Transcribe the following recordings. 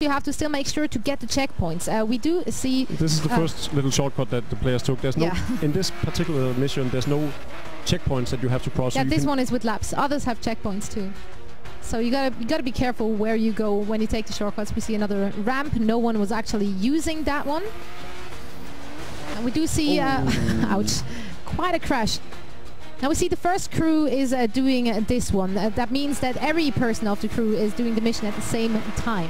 You have to still make sure to get the checkpoints. We do see... This is the first little shortcut that the players took. There's no... in this particular mission, there's no checkpoints that you have to cross. Yeah, so this one is with laps. Others have checkpoints too. So you gotta be careful where you go when you take the shortcuts. We see another ramp. No one was actually using that one. And we do see... ouch. Quite a crash. Now we see the first crew is doing this one. That means that every person of the crew is doing the mission at the same time.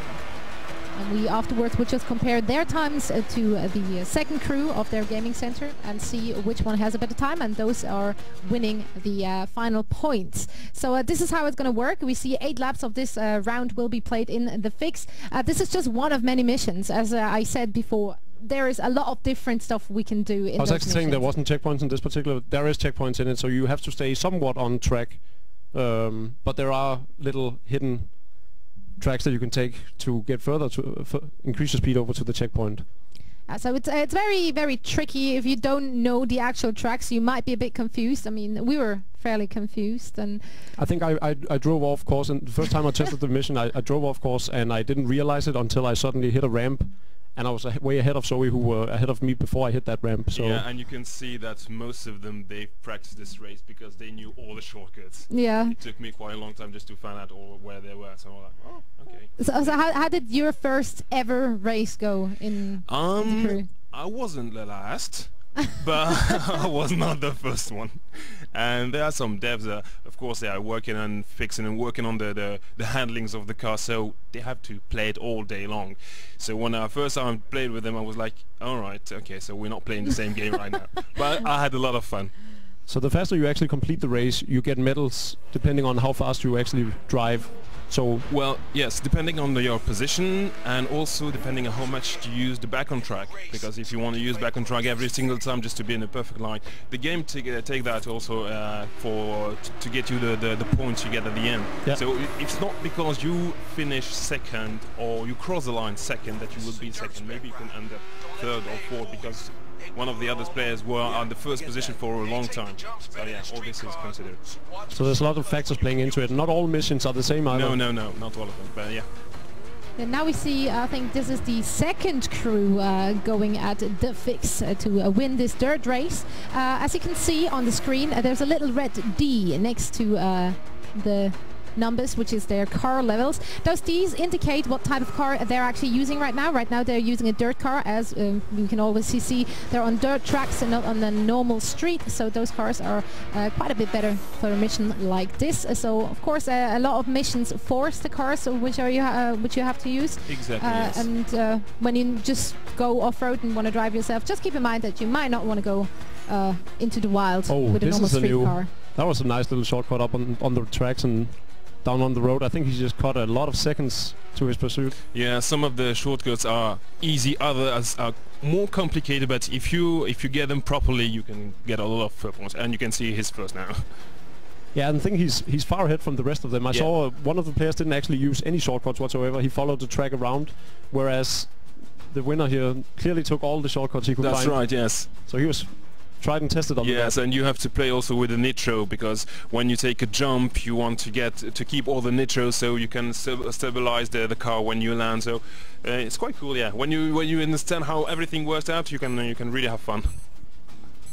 And we afterwards will just compare their times to the second crew of their gaming center and see which one has a better time, and those are winning the final points. So this is how it's going to work. We see 8 laps of this round will be played in the fix. This is just one of many missions. As I said before, there is a lot of different stuff we can do in I was actually saying there wasn't checkpoints in this particular. There is checkpoints in it, so you have to stay somewhat on track. But there are little hidden tracks that you can take to get further to increase the speed over to the checkpoint. So it's very, very tricky. If you don't know the actual tracks, you might be a bit confused. I mean, we were fairly confused, and I think I drove off course, and the first time I tested the mission, I drove off course, and I didn't realize it until I suddenly hit a ramp. And I was way ahead of Srry, who were ahead of me before I hit that ramp. So yeah, and you can see that most of them, they've practiced this race because they knew all the shortcuts. Yeah. It took me quite a long time just to find out where they were. So I was like, oh, okay. So how did your first ever race go in the crew? I wasn't the last, but I was not the first one. And there are some devs, of course, they are working on fixing and working on the handlings of the car, so they have to play it all day long. So when I first time played with them, I was like, all right, okay, so we're not playing the same game right now. But I had a lot of fun. So the faster you actually complete the race, you get medals depending on how fast you actually drive. So well, yes, depending on your position, and also depending on how much you use the back on track. Because if you want to use back on track every single time just to be in a perfect line, the game take that also to get you the points you get at the end. Yeah. So it's not because you finish second or you cross the line second that you will be second. Maybe you can end up third or fourth because one of the other players were on the first position for a long time. So yeah, all this is considered. So there's a lot of factors playing into it. Not all missions are the same either. No, not all of them, but yeah. And now we see, I think this is the second crew going at the fix to win this dirt race. As you can see on the screen, there's a little red D next to the numbers, which is their car levels. Those Ds indicate what type of car they're actually using right now. Right now they're using a dirt car, as we can always see they're on dirt tracks and not on the normal street, so those cars are quite a bit better for a mission like this. So of course a lot of missions force the cars which you have to use. Exactly. Yes. And when you just go off-road and want to drive yourself, just keep in mind that you might not want to go into the wild with a normal street car. That was a nice little shortcut up on the tracks and down on the road. I think he just cut a lot of seconds to his pursuit. Yeah, some of the shortcuts are easy, others are more complicated, but if you get them properly, you can get a lot of points, and you can see his first now. Yeah, and I think he's far ahead from the rest of them. I saw one of the players didn't actually use any shortcuts whatsoever. He followed the track around, whereas the winner here clearly took all the shortcuts he could find. That's right, yes. So he was tried and tested on the yes, and you have to play also with the nitro, because when you take a jump you want to keep all the nitro so you can stabilize the car when you land. So it's quite cool, yeah. When you understand how everything works out, you can really have fun.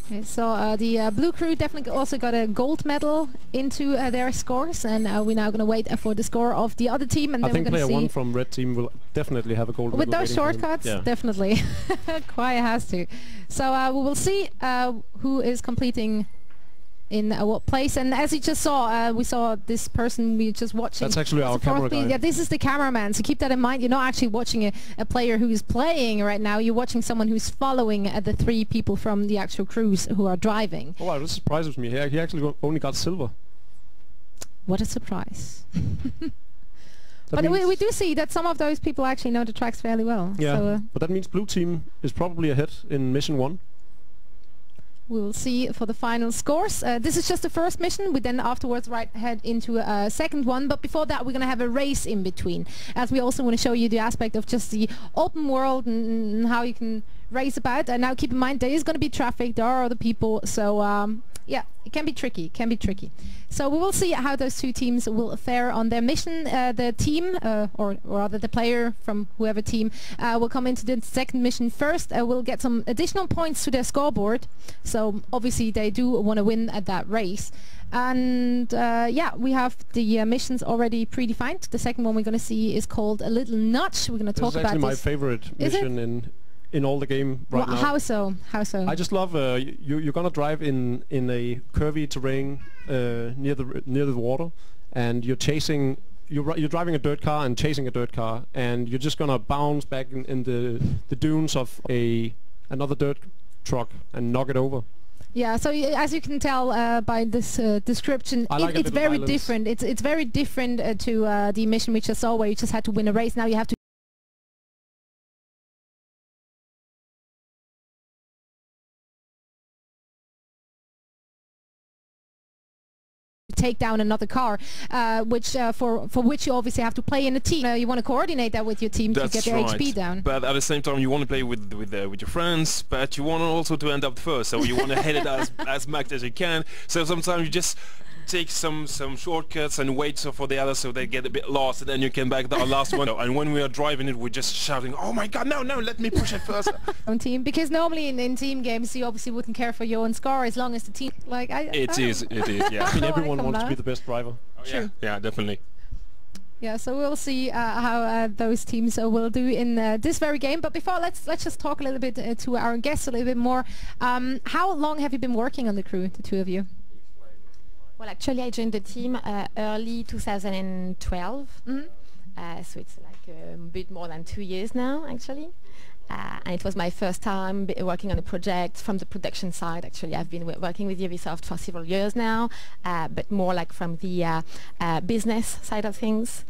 Okay, so the blue crew definitely also got a gold medal into their scores, and we're now going to wait for the score of the other team, and I then think we're going to see... player 1 from red team will definitely have a gold with medal those shortcuts, definitely. Quite has to. So we will see who is completing in what place, and as you just saw, we saw this person we just watching. That's actually our camera guy. Yeah, this is the cameraman, so keep that in mind. You're not actually watching a player who is playing right now, you're watching someone who's following the 3 people from the actual crews who are driving. Oh wow, this surprises me. He actually only got silver. What a surprise. But we do see that some of those people actually know the tracks fairly well. Yeah, so, but that means blue team is probably ahead in mission 1. We will see for the final scores. This is just the first mission. We then afterwards head into a second one. But before that, we're going to have a race in between, as we also want to show you the aspect of just the open world and how you can race about. And now keep in mind, there is going to be traffic. There are other people. So Yeah, it can be tricky. Can be tricky. So we will see how those two teams will fare on their mission. The team, or rather the player from whoever team, will come into the second mission first. Will get some additional points to their scoreboard. So obviously they do want to win at that race. And yeah, we have the missions already predefined. The second one we're going to see is called A Little Notch. We're going to talk about this. This is actually my favorite mission in all the game right now. How so? How so? I just love you're gonna drive in a curvy terrain near the water, and you're chasing. You're driving a dirt car and chasing a dirt car, and you're just gonna bounce back in the dunes of another dirt truck and knock it over. Yeah, so as you can tell by this description, it's very different. It's very different to the mission we just saw, where you just had to win a race. Now you have to take down another car, which for which you obviously have to play in a team. You want to coordinate that with your team to get their HP down. But at the same time, you want to play with your friends, but you want also to end up first. So you want to hit it as much as you can. So sometimes you just take some shortcuts and wait for the others so they get a bit lost, and then you come back the last one. And when we are driving it, we're just shouting, "Oh my God, no, let me push it first." On team, because normally in team games you obviously wouldn't care for your own score as long as the team. Like it is, yeah. I mean, everyone wants to be the best driver. Oh, yeah, yeah, definitely. Yeah, so we'll see how those teams will do in this very game. But before, let's just talk a little bit to our guests a little bit more. How long have you been working on the crew, the two of you? Well, actually, I joined the team early 2012, so it's like a bit more than 2 years now, actually. And it was my first time working on a project from the production side. Actually, I've been working with Ubisoft for several years now, but more like from the business side of things.